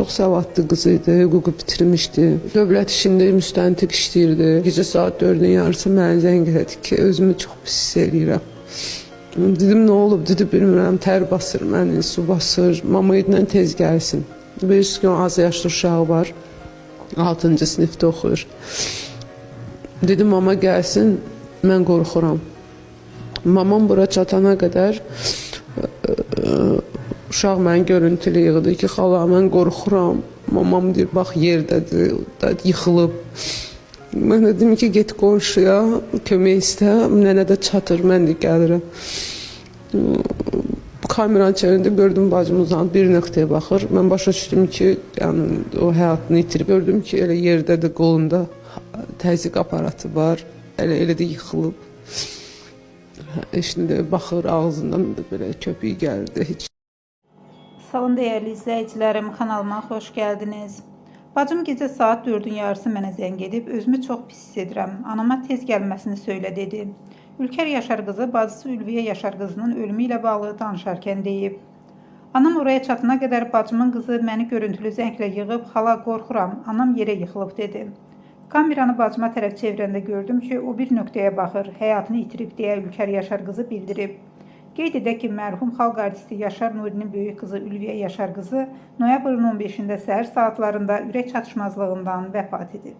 Çox savadlı qız idi, hüququ bitirmişdi. Dövlət işində müstəntiq işləyirdi. Gecə saat 4-ün yarısı mənə zəng elədi ki, özümü çox pis hiss eləyirəm. Dedim, nə olub? Dedi, bilmirəm, tər basır məni, su basır. Mama ilə tez gəlsin. Bilirsiniz ki, az yaşlı uşağı var. 6-cı sinifdə oxuyur. Dedim, mama gəlsin, mən qorxuram. Mamam bura çatana qədər uşaq məni görüntülü yığdı ki, xala, mən qorxuram. Mamam deyir, bax, yerdədir, yıxılıb. Mən dedim ki, get qonşuya, kömək istə, nənə də çatır, mən də gəlirəm. Kameranı çevirdim, gördüm bacım uzanıb bir nöqtəyə baxır. Mən başa düşdüm ki, yəni, o həyatını itirib. Gördüm ki, elə yerdədir, qolunda təzyiq aparatı var, elə də yıxılıb. Eşində baxır, ağzından belə köpük gəldi. Salam değerli izləyicilərim, kanalıma xoş gəldiniz. Bacım gecə saat 4-ün yarısı mənə zəng edib, özümü çox pis hiss edirəm. Anama tez gəlməsini söylə dedi. Ülker Yaşar qızı bacısı Ülviyə Yaşar qızının ölümü ilə bağlı danışarkən deyib. Anam oraya çatana qədər bacımın qızı məni görüntülü zənglə yığıb, xala qorxuram, anam yerə yıxılıb dedi. Kameranı bacıma tərəf çevirəndə gördüm ki, o bir nöqtəyə baxır, həyatını itirib deyə Ülker Yaşar qızı bildirib. Qeyd edək ki, mərhum xalq artisti Yaşar Nurinin böyük qızı Ülviyə Yaşar qızı noyabrın 15-də səhər saatlarında ürək çatışmazlığından vəfat edib.